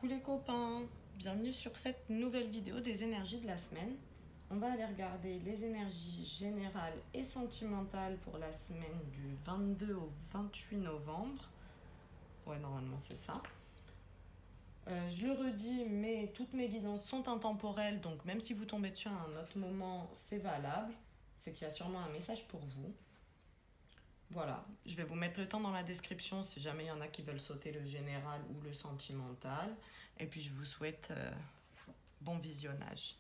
Coucou les copains, bienvenue sur cette nouvelle vidéo des énergies de la semaine. On va aller regarder les énergies générales et sentimentales pour la semaine du 22 au 28 novembre. Ouais, normalement c'est ça. Je le redis, mais toutes mes guidances sont intemporelles, donc même si vous tombez dessus à un autre moment, c'est valable. C'est qu'il y a sûrement un message pour vous. Voilà, je vais vous mettre le temps dans la description si jamais il y en a qui veulent sauter le général ou le sentimental. Et puis je vous souhaite bon visionnage.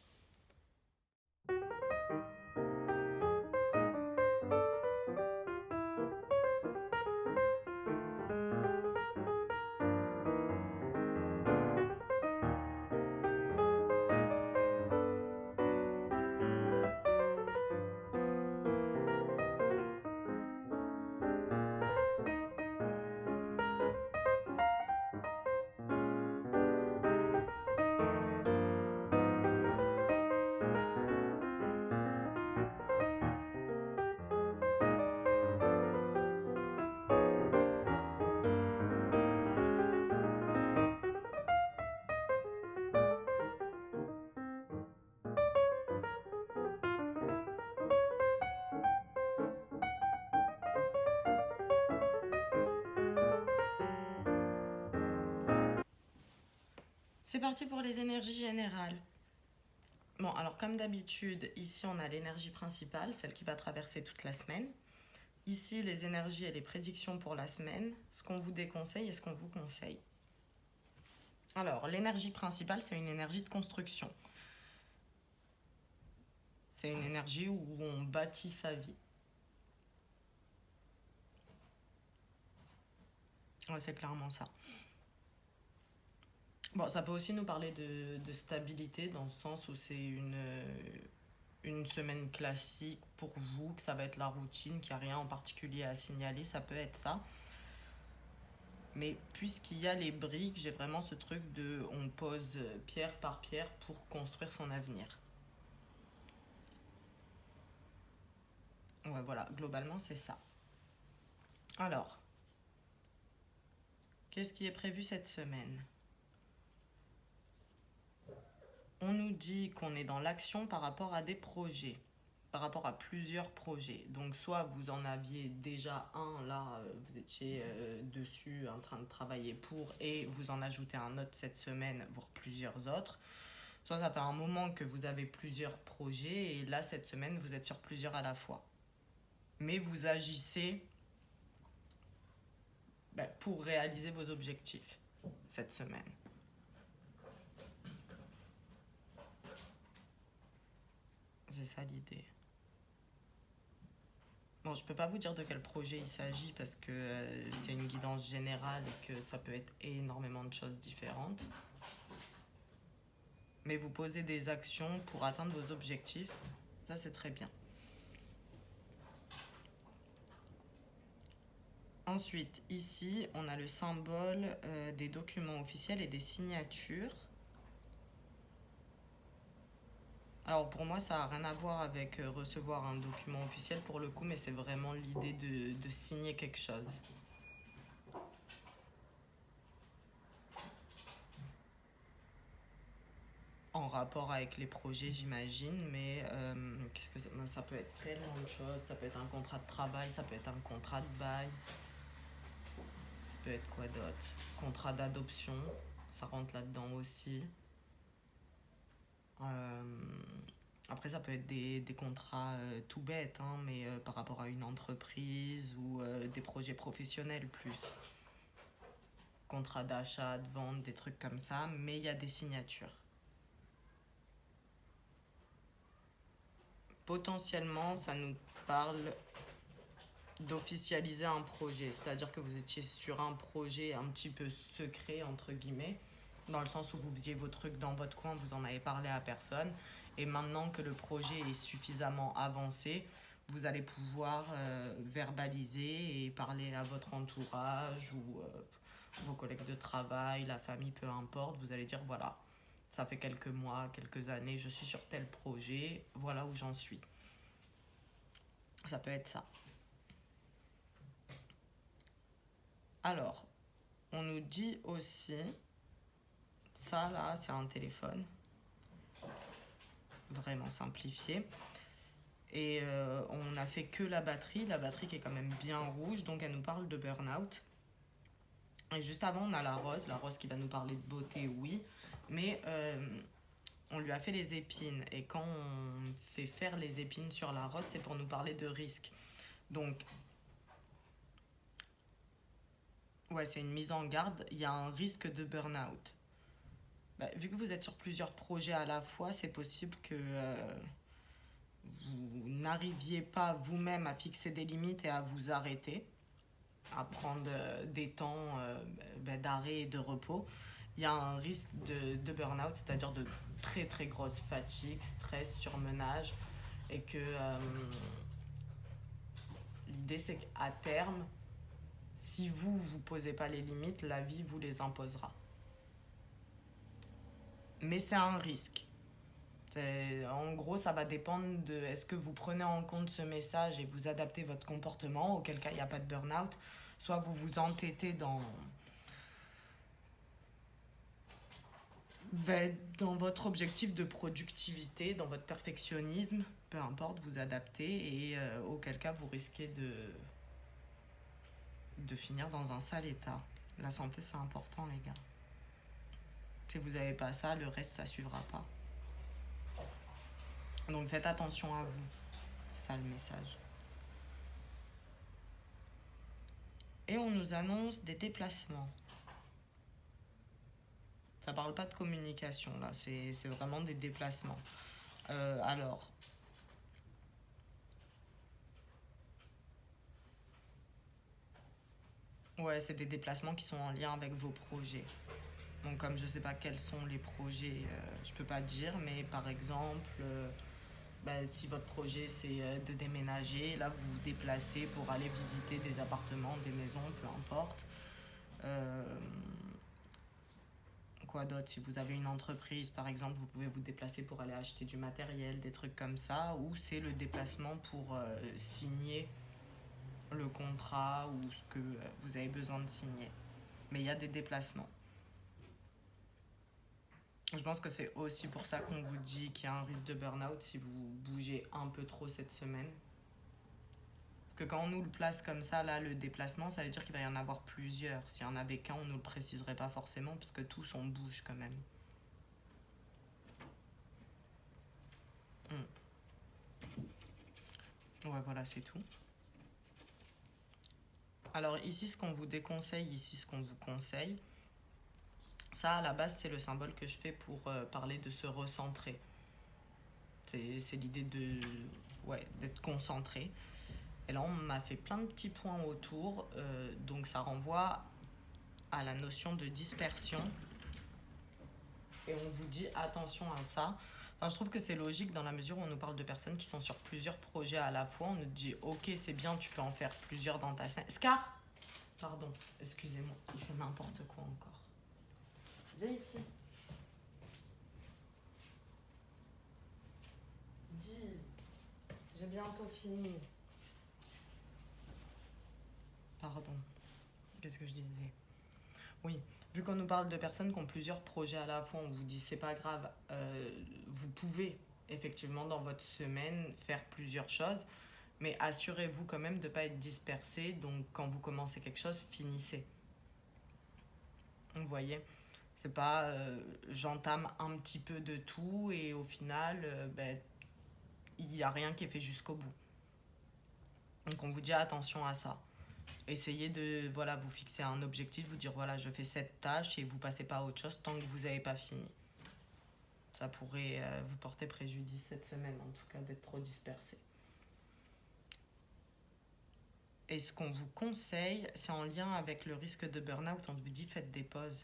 C'est parti pour les énergies générales. Bon, alors comme d'habitude, ici on a l'énergie principale, celle qui va traverser toute la semaine. Ici, les énergies et les prédictions pour la semaine, ce qu'on vous déconseille et ce qu'on vous conseille. Alors, l'énergie principale, c'est une énergie de construction. C'est une énergie où on bâtit sa vie. Ouais, c'est clairement ça. Bon, ça peut aussi nous parler de stabilité, dans le sens où c'est une semaine classique pour vous, que ça va être la routine, qu'il n'y a rien en particulier à signaler, ça peut être ça. Mais puisqu'il y a les briques, j'ai vraiment ce truc de on pose pierre par pierre pour construire son avenir. Ouais, voilà, globalement c'est ça. Alors, qu'est-ce qui est prévu cette semaine? On nous dit qu'on est dans l'action par rapport à des projets, par rapport à plusieurs projets. Donc soit vous en aviez déjà un, là vous étiez dessus en train de travailler pour, et vous en ajoutez un autre cette semaine, voire plusieurs autres. Soit ça fait un moment que vous avez plusieurs projets, et là cette semaine vous êtes sur plusieurs à la fois. Mais vous agissez pour réaliser vos objectifs cette semaine. C'est ça l'idée. Bon, je peux pas vous dire de quel projet il s'agit parce que c'est une guidance générale et que ça peut être énormément de choses différentes. Mais vous posez des actions pour atteindre vos objectifs, ça c'est très bien. Ensuite, ici, on a le symbole des documents officiels et des signatures. Alors pour moi, ça n'a rien à voir avec recevoir un document officiel pour le coup, mais c'est vraiment l'idée de signer quelque chose. En rapport avec les projets, j'imagine, mais qu'est-ce que ça peut être tellement de choses. Ça peut être un contrat de travail, ça peut être un contrat de bail, ça peut être quoi d'autre? Contrat d'adoption, ça rentre là-dedans aussi. Après, ça peut être des contrats tout bêtes, hein, mais par rapport à une entreprise ou des projets professionnels plus. Contrat d'achat, de vente, des trucs comme ça, mais il y a des signatures. Potentiellement, ça nous parle d'officialiser un projet, c'est-à-dire que vous étiez sur un projet un petit peu secret, entre guillemets, dans le sens où vous faisiez vos trucs dans votre coin, vous en avez parlé à personne, et maintenant que le projet est suffisamment avancé, vous allez pouvoir verbaliser et parler à votre entourage ou vos collègues de travail, la famille, peu importe, vous allez dire voilà, ça fait quelques mois, quelques années, je suis sur tel projet, voilà où j'en suis. Ça peut être ça. Alors, on nous dit aussi, Ça, là, c'est un téléphone. Vraiment simplifié. Et on n'a fait que la batterie qui est quand même bien rouge, donc elle nous parle de burn-out. Et juste avant, on a la rose qui va nous parler de beauté, oui, mais on lui a fait les épines. Et quand on fait faire les épines sur la rose, c'est pour nous parler de risque. Donc, ouais, c'est une mise en garde, il y a un risque de burn-out. Bah, vu que vous êtes sur plusieurs projets à la fois, c'est possible que vous n'arriviez pas vous-même à fixer des limites et à vous arrêter, à prendre des temps d'arrêt et de repos. Il y a un risque de burn-out, c'est-à-dire de très très grosse fatigue, stress, surmenage, et que l'idée c'est qu'à terme, si vous ne posez pas les limites, la vie vous les imposera. Mais c'est un risque. En gros, ça va dépendre de est-ce que vous prenez en compte ce message et vous adaptez votre comportement, auquel cas il n'y a pas de burn-out, soit vous vous entêtez dans votre objectif de productivité, dans votre perfectionnisme, peu importe, vous adaptez et auquel cas vous risquez de finir dans un sale état. La santé, c'est important, les gars. Si vous n'avez pas ça, le reste, ça suivra pas. Donc faites attention à vous. C'est ça le message. Et on nous annonce des déplacements. Ça parle pas de communication, là. C'est vraiment des déplacements. Alors... Ouais, c'est des déplacements qui sont en lien avec vos projets. Donc comme je sais pas quels sont les projets, je peux pas dire, mais par exemple, si votre projet c'est de déménager, là vous vous déplacez pour aller visiter des appartements, des maisons, peu importe. Euh, Quoi d'autre? Si vous avez une entreprise par exemple, vous pouvez vous déplacer pour aller acheter du matériel, des trucs comme ça, ou c'est le déplacement pour signer le contrat ou ce que vous avez besoin de signer. Mais il y a des déplacements. Je pense que c'est aussi pour ça qu'on vous dit qu'il y a un risque de burn-out si vous bougez un peu trop cette semaine. Parce que quand on nous le place comme ça, là, le déplacement, ça veut dire qu'il va y en avoir plusieurs. S'il y en avait qu'un, on ne nous le préciserait pas forcément, puisque tous, on bouge quand même. Ouais, voilà, c'est tout. Alors ici, ce qu'on vous déconseille, ici, ce qu'on vous conseille, ça, à la base, c'est le symbole que je fais pour parler de se recentrer. C'est l'idée d'être concentré. Et là, on m'a fait plein de petits points autour, donc ça renvoie à la notion de dispersion. Et on vous dit attention à ça. Enfin, je trouve que c'est logique dans la mesure où on nous parle de personnes qui sont sur plusieurs projets à la fois. On nous dit, ok, c'est bien, tu peux en faire plusieurs dans ta semaine. Scar! Pardon, excusez-moi, il fait n'importe quoi encore. Viens ici. Dis, j'ai bientôt fini. Pardon, qu'est-ce que je disais? Oui, vu qu'on nous parle de personnes qui ont plusieurs projets à la fois, on vous dit c'est pas grave, vous pouvez effectivement dans votre semaine faire plusieurs choses, mais assurez-vous quand même de ne pas être dispersé, donc quand vous commencez quelque chose, finissez. Vous voyez, c'est pas j'entame un petit peu de tout et au final, il n'y a rien qui est fait jusqu'au bout. Donc on vous dit attention à ça. Essayez de vous fixer un objectif, vous dire voilà, je fais cette tâche et vous passez pas à autre chose tant que vous n'avez pas fini. Ça pourrait vous porter préjudice cette semaine, en tout cas, d'être trop dispersé. Et ce qu'on vous conseille, c'est en lien avec le risque de burn-out, on vous dit faites des pauses.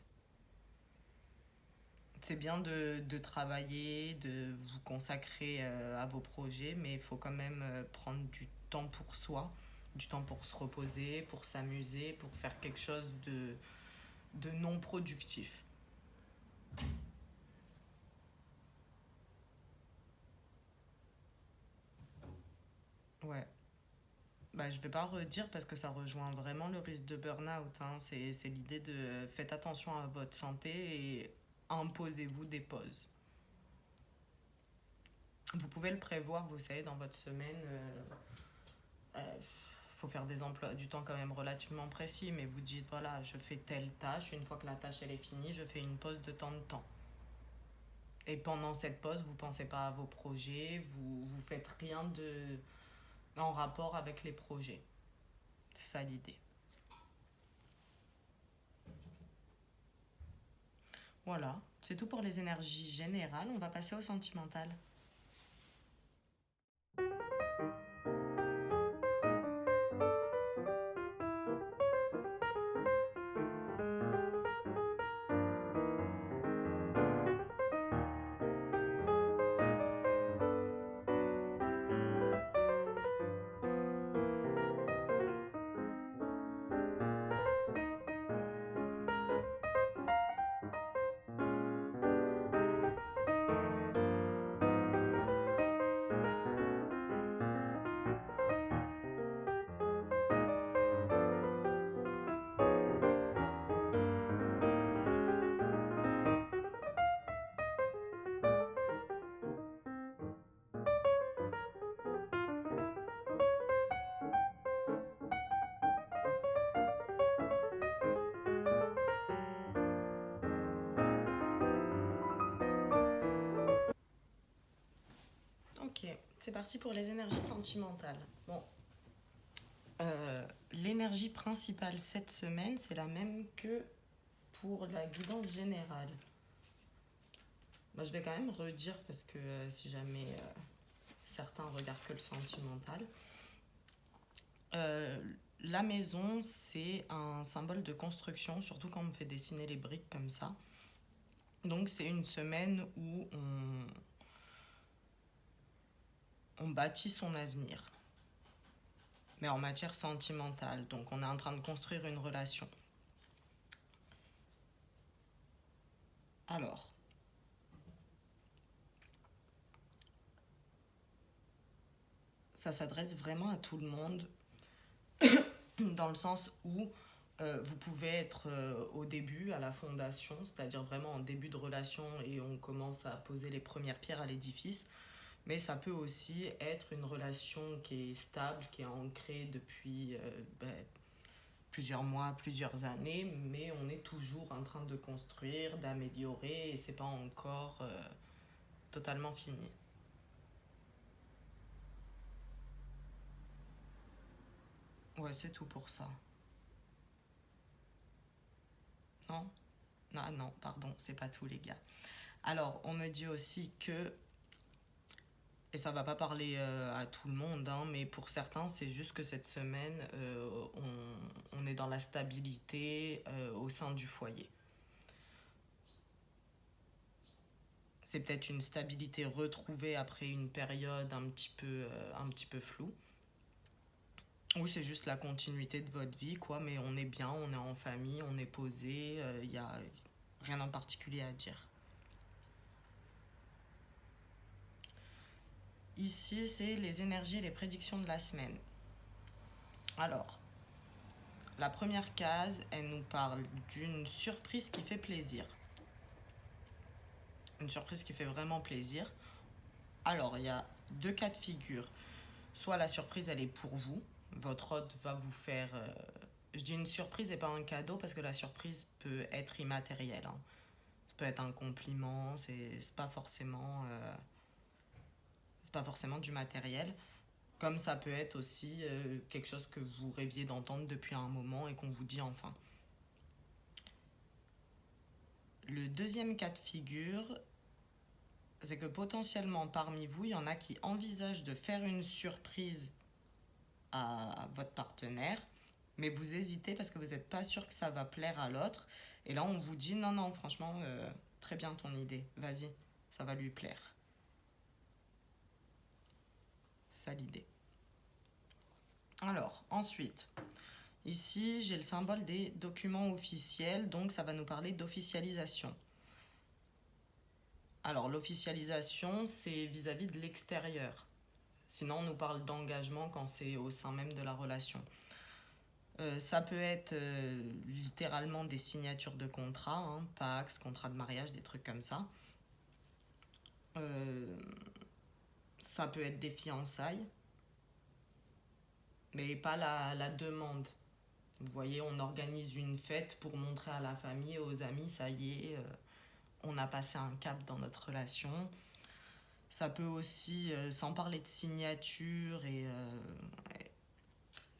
C'est bien de travailler, de vous consacrer à vos projets, mais il faut quand même prendre du temps pour soi, du temps pour se reposer, pour s'amuser, pour faire quelque chose de non productif. Ouais. Je vais pas redire parce que ça rejoint vraiment le risque de burn-out, hein. C'est l'idée de faites attention à votre santé et imposez-vous des pauses. Vous pouvez le prévoir, vous savez, dans votre semaine. Faut faire des emplois du temps quand même relativement précis, mais vous dites voilà, je fais telle tâche, une fois que la tâche elle est finie, je fais une pause de temps de temps. Et pendant cette pause, vous pensez pas à vos projets, vous faites rien en rapport avec les projets. C'est ça l'idée. Voilà, c'est tout pour les énergies générales. On va passer au sentimental. Ok, c'est parti pour les énergies sentimentales. Bon, l'énergie principale cette semaine, c'est la même que pour la guidance générale. Bah, je vais quand même redire parce que si jamais certains regardent que le sentimental. La maison, c'est un symbole de construction, surtout quand on me fait dessiner les briques comme ça. Donc c'est une semaine où on bâtit son avenir, mais en matière sentimentale. Donc on est en train de construire une relation. Alors, ça s'adresse vraiment à tout le monde, dans le sens où vous pouvez être au début, à la fondation, c'est-à-dire vraiment en début de relation et on commence à poser les premières pierres à l'édifice. Mais ça peut aussi être une relation qui est stable, qui est ancrée depuis plusieurs mois, plusieurs années, mais on est toujours en train de construire, d'améliorer et c'est pas encore totalement fini. Ouais, c'est tout pour ça. Non? Non, non, pardon, c'est pas tout les gars. Alors, on me dit aussi que, et ça va pas parler à tout le monde, hein, mais pour certains, c'est juste que cette semaine, on est dans la stabilité au sein du foyer. C'est peut-être une stabilité retrouvée après une période un petit peu floue. Ou c'est juste la continuité de votre vie, quoi, mais on est bien, on est en famille, on est posé, il n'y a rien en particulier à dire. Ici, c'est les énergies et les prédictions de la semaine. Alors, la première case, elle nous parle d'une surprise qui fait plaisir. Une surprise qui fait vraiment plaisir. Alors, il y a deux cas de figure. Soit la surprise, elle est pour vous. Votre hôte va vous faire... je dis une surprise et pas un cadeau parce que la surprise peut être immatérielle. Hein. Ça peut être un compliment, c'est pas forcément... c'est pas forcément du matériel. Comme ça peut être aussi quelque chose que vous rêviez d'entendre depuis un moment et qu'on vous dit enfin. Le deuxième cas de figure, c'est que potentiellement parmi vous, il y en a qui envisagent de faire une surprise à votre partenaire, mais vous hésitez parce que vous n'êtes pas sûr que ça va plaire à l'autre. Et là, on vous dit non, non, franchement, très bien ton idée, vas-y, ça va lui plaire. C'est ça l'idée. Alors, ensuite, ici, j'ai le symbole des documents officiels, donc ça va nous parler d'officialisation. Alors, l'officialisation, c'est vis-à-vis de l'extérieur. Sinon, on nous parle d'engagement quand c'est au sein même de la relation. Ça peut être littéralement des signatures de contrats, hein, Pax, contrat de mariage, des trucs comme ça. Ça peut être des fiançailles, mais pas la demande. Vous voyez, on organise une fête pour montrer à la famille, aux amis, ça y est, on a passé un cap dans notre relation. Ça peut aussi, sans parler de signature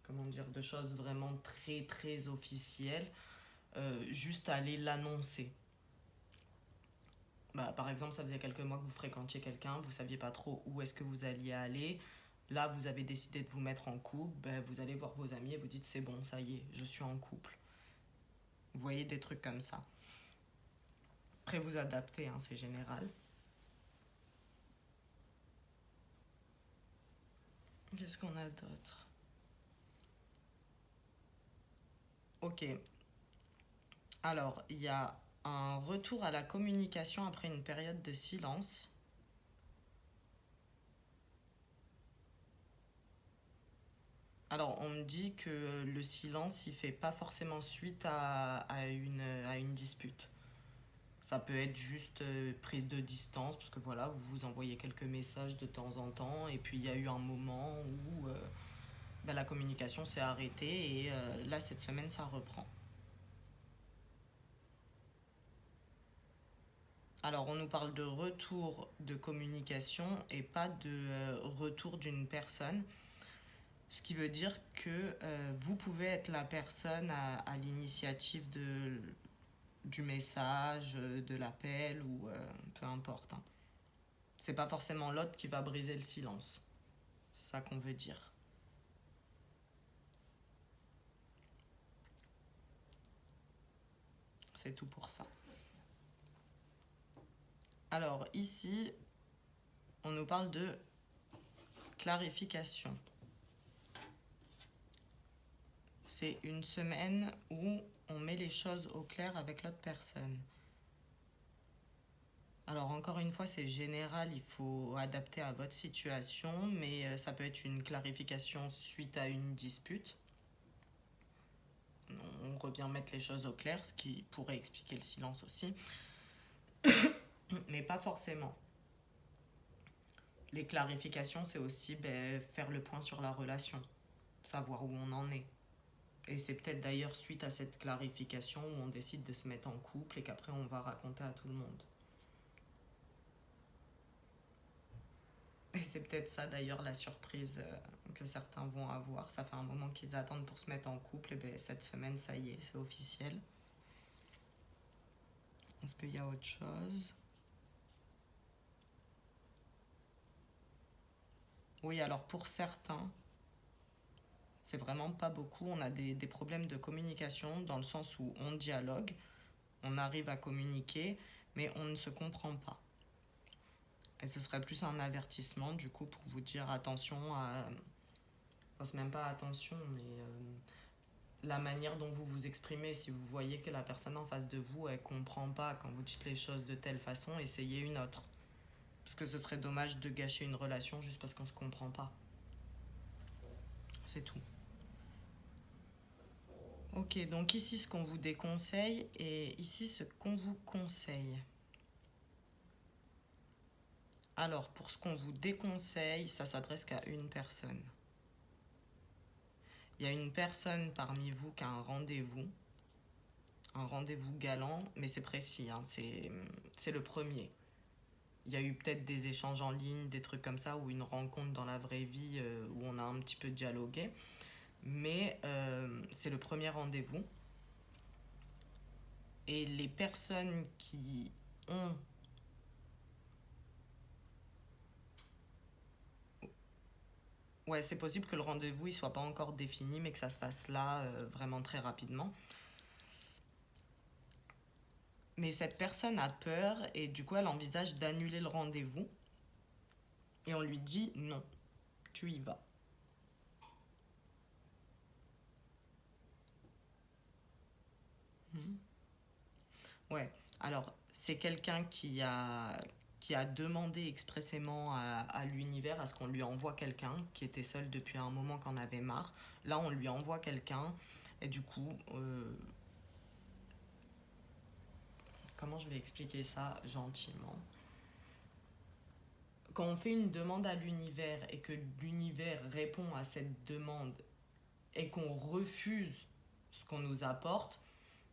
comment dire, de choses vraiment très très officielles, juste aller l'annoncer. Par exemple, ça faisait quelques mois que vous fréquentiez quelqu'un, vous saviez pas trop où est-ce que vous alliez aller. Là, vous avez décidé de vous mettre en couple, vous allez voir vos amis et vous dites c'est bon, ça y est, je suis en couple. Vous voyez des trucs comme ça. Après, vous adaptez, hein, c'est général. Qu'est-ce qu'on a d'autre? Ok. Alors, il y a un retour à la communication après une période de silence. Alors, on me dit que le silence, il fait pas forcément suite à une dispute. Ça peut être juste prise de distance, parce que voilà, vous vous envoyez quelques messages de temps en temps, et puis il y a eu un moment où la communication s'est arrêtée, et là, cette semaine, ça reprend. Alors, on nous parle de retour de communication et pas de retour d'une personne. Ce qui veut dire que vous pouvez être la personne à l'initiative du message, de l'appel ou peu importe, hein. C'est pas forcément l'autre qui va briser le silence. C'est ça qu'on veut dire. C'est tout pour ça. Alors ici, on nous parle de clarification. C'est une semaine où on met les choses au clair avec l'autre personne. Alors encore une fois, c'est général, il faut adapter à votre situation, mais ça peut être une clarification suite à une dispute. On revient mettre les choses au clair, ce qui pourrait expliquer le silence aussi, mais pas forcément. Les clarifications, c'est aussi faire le point sur la relation, savoir où on en est. Et c'est peut-être d'ailleurs suite à cette clarification où on décide de se mettre en couple et qu'après on va raconter à tout le monde. Et c'est peut-être ça d'ailleurs la surprise que certains vont avoir. Ça fait un moment qu'ils attendent pour se mettre en couple, et cette semaine, ça y est, c'est officiel. Est-ce qu'il y a autre chose? Oui, alors pour certains, c'est vraiment pas beaucoup. On a des problèmes de communication dans le sens où on dialogue, on arrive à communiquer, mais on ne se comprend pas. Et ce serait plus un avertissement, du coup, pour vous dire attention à... Enfin, c'est même pas attention, mais la manière dont vous vous exprimez. Si vous voyez que la personne en face de vous, elle comprend pas quand vous dites les choses de telle façon, essayez une autre. Parce que ce serait dommage de gâcher une relation juste parce qu'on se comprend pas. C'est tout. Ok, donc ici ce qu'on vous déconseille et ici ce qu'on vous conseille. Alors, pour ce qu'on vous déconseille, ça s'adresse qu'à une personne. Il y a une personne parmi vous qui a un rendez-vous galant, mais c'est précis, hein, c'est le premier. Il y a eu peut-être des échanges en ligne, des trucs comme ça, ou une rencontre dans la vraie vie où on a un petit peu dialogué. Mais c'est le premier rendez-vous. Et les personnes qui ont... Ouais, c'est possible que le rendez-vous ne soit pas encore défini, mais que ça se fasse là, vraiment très rapidement. Mais cette personne a peur et du coup, elle envisage d'annuler le rendez-vous. Et on lui dit non, tu y vas. Ouais, alors c'est quelqu'un qui a demandé expressément à l'univers, à ce qu'on lui envoie quelqu'un, qui était seul depuis un moment, qu'en avait marre. Là, on lui envoie quelqu'un. Et du coup, comment je vais expliquer ça gentiment? Quand on fait une demande à l'univers et que l'univers répond à cette demande et qu'on refuse ce qu'on nous apporte,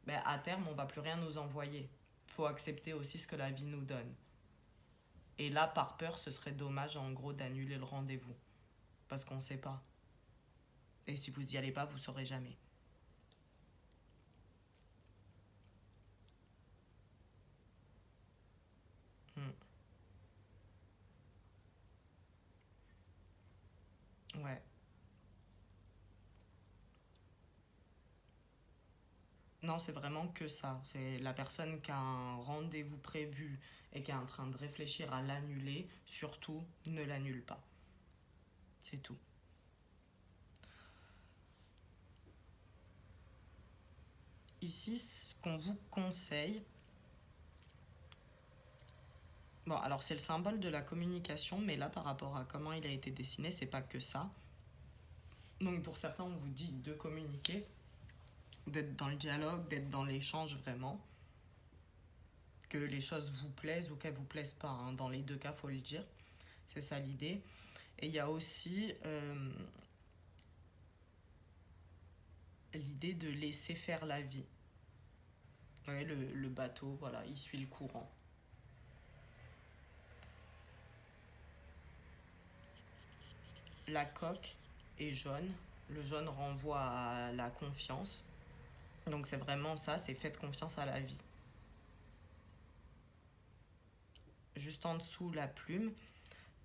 ben à terme, on ne va plus rien nous envoyer. Il faut accepter aussi ce que la vie nous donne. Et là, par peur, ce serait dommage, en gros, d'annuler le rendez-vous. Parce qu'on ne sait pas. Et si vous n'y allez pas, vous ne saurez jamais. Hmm. Ouais. Non, c'est vraiment que ça. C'est la personne qui a un rendez-vous prévu et qui est en train de réfléchir à l'annuler. Surtout, ne l'annule pas. C'est tout. Ici, ce qu'on vous conseille, bon, alors c'est le symbole de la communication, mais là, par rapport à comment il a été dessiné, c'est pas que ça. Donc pour certains, on vous dit de communiquer, d'être dans le dialogue, d'être dans l'échange vraiment, que les choses vous plaisent ou qu'elles vous plaisent pas, hein. Dans les deux cas, faut le dire. C'est ça l'idée. Et il y a aussi l'idée de laisser faire la vie. Ouais, le bateau, voilà, il suit le courant. La coque est jaune. Le jaune renvoie à la confiance. Donc c'est vraiment ça, c'est faites confiance à la vie. Juste en dessous, la plume,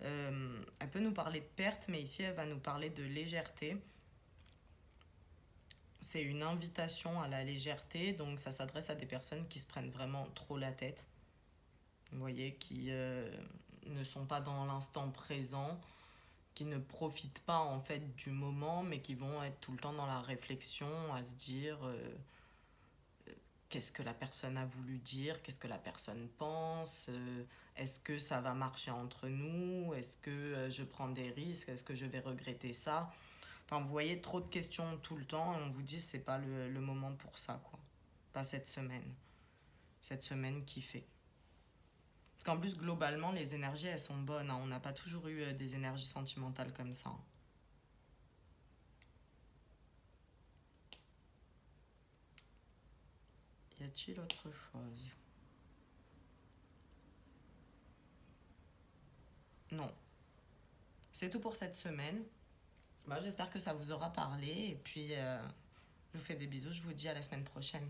elle peut nous parler de perte, mais ici elle va nous parler de légèreté. C'est une invitation à la légèreté, donc ça s'adresse à des personnes qui se prennent vraiment trop la tête. Vous voyez, qui ne sont pas dans l'instant présent, qui ne profitent pas en fait du moment, mais qui vont être tout le temps dans la réflexion, à se dire qu'est-ce que la personne a voulu dire, qu'est-ce que la personne pense, est-ce que ça va marcher entre nous, est-ce que je prends des risques, est-ce que je vais regretter ça. Enfin, vous voyez trop de questions tout le temps et on vous dit c'est pas le moment pour ça, quoi. Pas cette semaine. Cette semaine qui fait. Parce qu'en plus, globalement, les énergies, elles sont bonnes, hein. On n'a pas toujours eu des énergies sentimentales comme ça, hein. Y a-t-il autre chose? Non. C'est tout pour cette semaine. Bah, j'espère que ça vous aura parlé. Et puis, je vous fais des bisous. Je vous dis à la semaine prochaine.